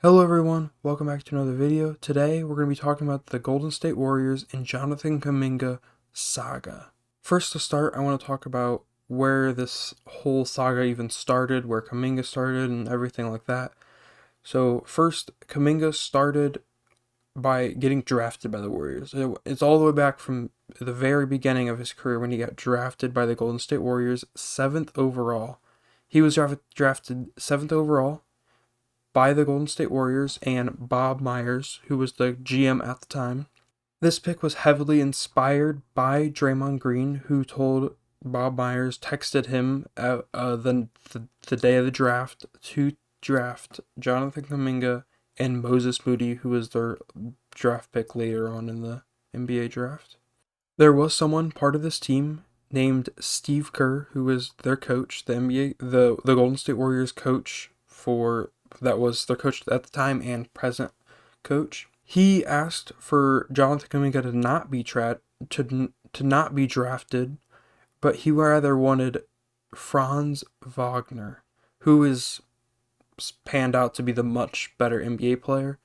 Hello everyone, welcome back to another video. Today we're going to be talking about the Golden State Warriors and Jonathan Kuminga Saga. First to start, I want to talk about where this whole saga even started, where Kuminga started and everything like that. So first, Kuminga started by getting drafted by the Warriors. It's all the way back from the very beginning of his career when he got drafted by the Golden State Warriors, 7th overall. He was drafted 7th overall by the Golden State Warriors and Bob Myers, who was the GM at the time. This pick was heavily inspired by Draymond Green, who told Bob Myers, texted him the day of the draft to draft Jonathan Kuminga and Moses Moody, who was their draft pick later on in the NBA draft. There was someone part of this team named Steve Kerr, who was their coach, the Golden State Warriors coach that was their coach at the time and present coach. He asked for Jonathan Kuminga to not be drafted, but he rather wanted Franz Wagner, who is panned out to be the much better NBA player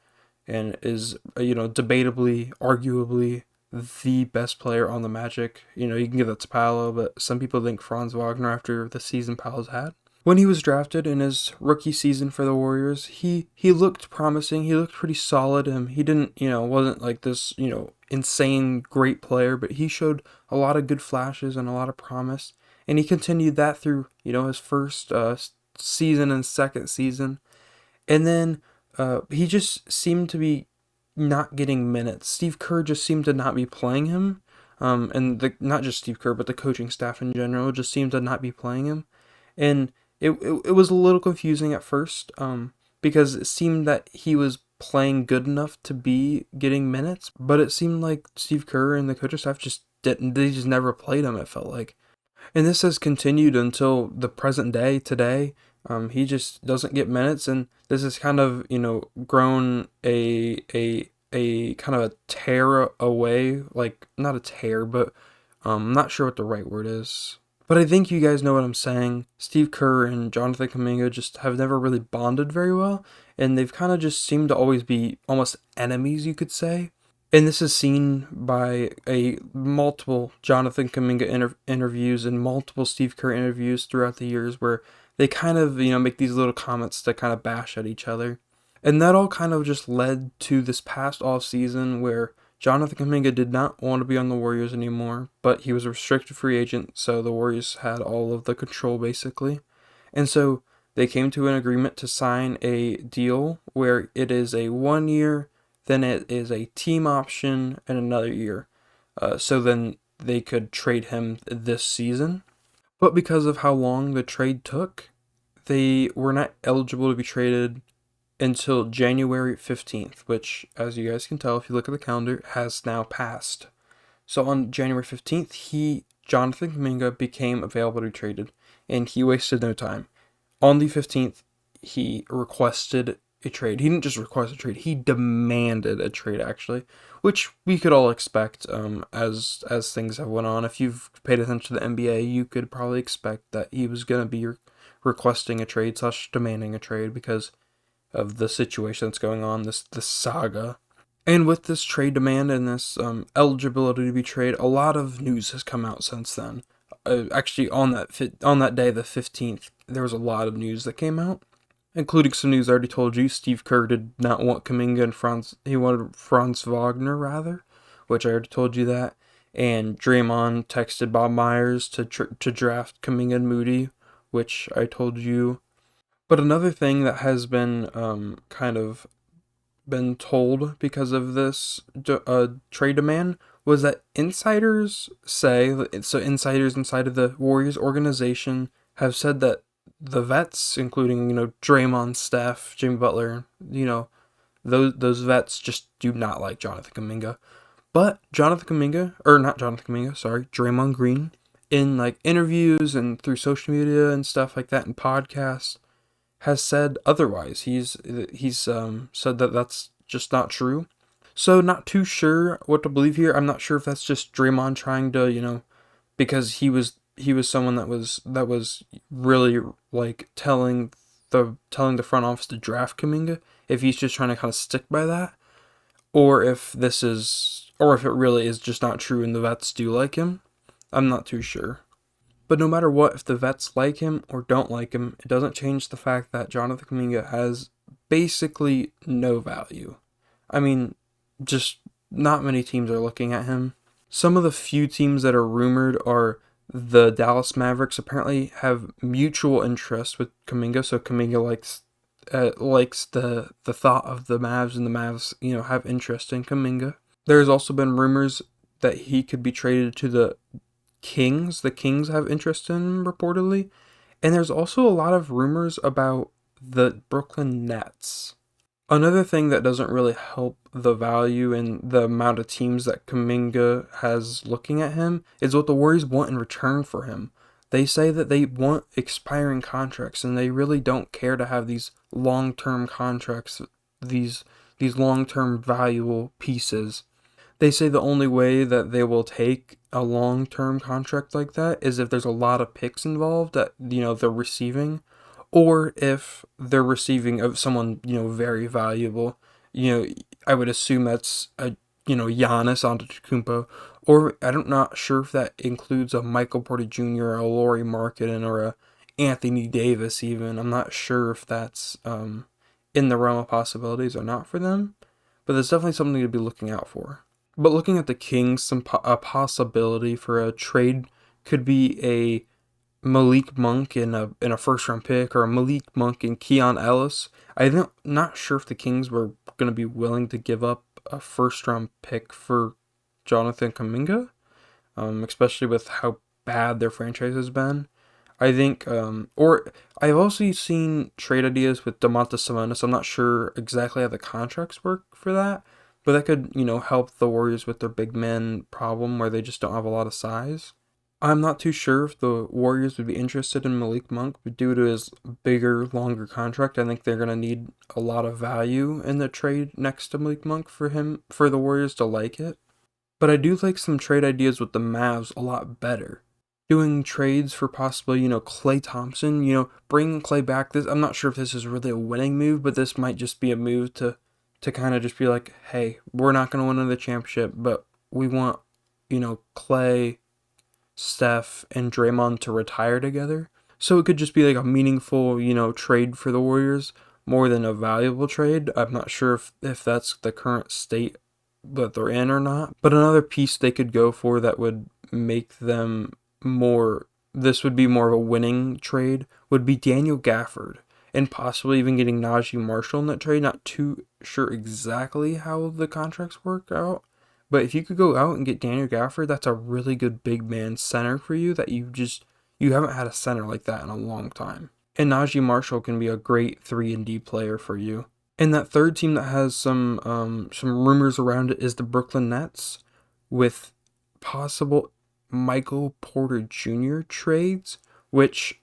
and is, debatably, arguably the best player on the Magic. You can give that to Paolo, but some people think Franz Wagner after the season Paolo's had. When he was drafted in his rookie season for the Warriors, he looked promising. He looked pretty solid. He didn't, wasn't like this, insane great player, but he showed a lot of good flashes and a lot of promise. And he continued that through, his first season and second season. And then he just seemed to be not getting minutes. Steve Kerr just seemed to not be playing him. And not just Steve Kerr, but the coaching staff in general just seemed to not be playing him. And it was a little confusing at first, because it seemed that he was playing good enough to be getting minutes, but it seemed like Steve Kerr and the coaching staff they just never played him, it felt like. And this has continued until the present day, today. He just doesn't get minutes, and this has kind of, grown a kind of a tear away, like, not a tear, but I'm not sure what the right word is. But I think you guys know what I'm saying. Steve Kerr and Jonathan Kuminga just have never really bonded very well, and they've kind of just seemed to always be almost enemies, you could say. And this is seen by multiple Jonathan Kuminga interviews and multiple Steve Kerr interviews throughout the years, where they kind of, make these little comments to kind of bash at each other. And that all kind of just led to this past off season where Jonathan Kuminga did not want to be on the Warriors anymore, but he was a restricted free agent, so the Warriors had all of the control basically. And so they came to an agreement to sign a deal where it is a 1 year, then it is a team option, and another year. So then they could trade him this season. But because of how long the trade took, they were not eligible to be traded until January 15th, which, as you guys can tell if you look at the calendar, has now passed. So on January 15th, Jonathan Kuminga, became available to be traded, and he wasted no time. On the 15th, he requested a trade. He didn't just request a trade, he demanded a trade, actually, which we could all expect as things have went on. If you've paid attention to the NBA, you could probably expect that he was going to be requesting a trade / demanding a trade because of the situation that's going on, this saga. And with this trade demand and this eligibility to be traded, a lot of news has come out since then. Actually, on that day, the 15th, there was a lot of news that came out, including some news I already told you. Steve Kerr did not want Kuminga and he wanted Franz Wagner, rather, which I already told you that. And Draymond texted Bob Myers to draft Kuminga and Moody, which I told you. But another thing that has been kind of been told because of this trade demand was that insiders insiders inside of the Warriors organization have said that the vets, including, Draymond, Steph, Jimmy Butler, those vets just do not like Jonathan Kuminga. But Draymond Green, in like interviews and through social media and stuff like that and podcasts, has said otherwise. He's said that that's just not true. So not too sure what to believe here. I'm not sure if that's just Draymond trying to, because he was someone that was really like telling telling the front office to draft Kuminga, if he's just trying to kind of stick by that, or if it really is just not true and the vets do like him. I'm not too sure. But no matter what, if the vets like him or don't like him, it doesn't change the fact that Jonathan Kuminga has basically no value. I mean, just not many teams are looking at him. Some of the few teams that are rumored are the Dallas Mavericks. Apparently have mutual interest with Kuminga, so Kuminga likes the thought of the Mavs, and the Mavs, have interest in Kuminga. There's also been rumors that he could be traded to the Kings. The Kings have interest in him, reportedly. And there's also a lot of rumors about the Brooklyn Nets. Another thing that doesn't really help the value and the amount of teams that Kuminga has looking at him is what the Warriors want in return for him. They say that they want expiring contracts, and they really don't care to have these long-term contracts, these long-term valuable pieces. They say the only way that they will take a long-term contract like that is if there's a lot of picks involved that, they're receiving, or if they're receiving of someone, very valuable. I would assume that's Giannis Antetokounmpo, or I'm not sure if that includes a Michael Porter Jr., a Lauri Markkanen, or a Anthony Davis even. I'm not sure if that's in the realm of possibilities or not for them, but there's definitely something to be looking out for. But looking at the Kings, a possibility for a trade could be a Malik Monk in a first round pick, or a Malik Monk and Keon Ellis. I'm not sure if the Kings were going to be willing to give up a first round pick for Jonathan Kuminga, especially with how bad their franchise has been. I think, or I've also seen trade ideas with Domantas Sabonis. I'm not sure exactly how the contracts work for that, but that could, help the Warriors with their big man problem where they just don't have a lot of size. I'm not too sure if the Warriors would be interested in Malik Monk, but due to his bigger, longer contract, I think they're going to need a lot of value in the trade next to Malik Monk for the Warriors to like it. But I do like some trade ideas with the Mavs a lot better. Doing trades for possibly, Klay Thompson, bringing Klay back. I'm not sure if this is really a winning move, but this might just be a move to kind of just be like, hey, we're not going to win another championship, but we want, Klay, Steph, and Draymond to retire together. So it could just be like a meaningful, trade for the Warriors more than a valuable trade. I'm not sure if that's the current state that they're in or not. But another piece they could go for that would make them this would be more of a winning trade, would be Daniel Gafford, and possibly even getting Najee Marshall in that trade. Not too sure exactly how the contracts work out, but if you could go out and get Daniel Gafford, that's a really good big man center for you that you haven't had a center like that in a long time. And Najee Marshall can be a great 3-and-D player for you. And that third team that has some rumors around it is the Brooklyn Nets, with possible Michael Porter Jr. trades, which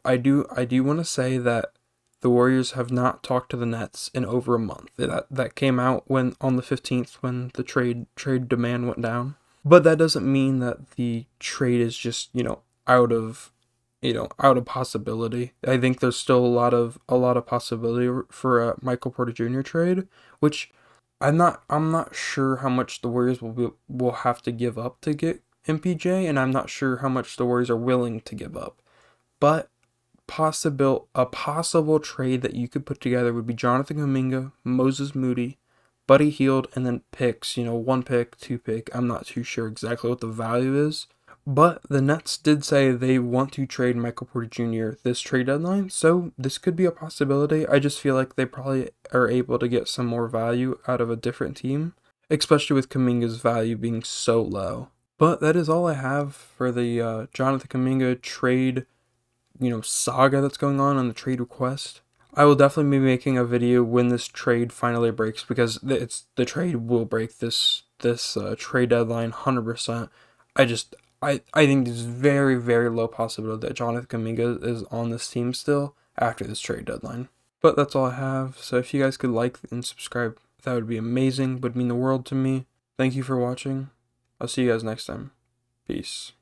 I do want to say that the Warriors have not talked to the Nets in over a month. That came out on the 15th when the trade demand went down. But that doesn't mean that the trade is just, out of possibility. I think there's still a lot of possibility for a Michael Porter Jr. trade, which I'm not sure how much the Warriors will have to give up to get MPJ, and I'm not sure how much the Warriors are willing to give up. But a possible trade that you could put together would be Jonathan Kuminga, Moses Moody, Buddy Hield, and then picks, 1 pick, 2 pick. I'm not too sure exactly what the value is. But the Nets did say they want to trade Michael Porter Jr. this trade deadline, so this could be a possibility. I just feel like they probably are able to get some more value out of a different team, especially with Kuminga's value being so low. But that is all I have for the Jonathan Kuminga trade, saga that's going on the trade request. I will definitely be making a video when this trade finally breaks, because the trade will break this trade deadline 100%. I think there's very, very low possibility that Jonathan Kuminga is on this team still after this trade deadline. But that's all I have. So if you guys could like and subscribe, that would be amazing. Would mean the world to me. Thank you for watching. I'll see you guys next time. Peace.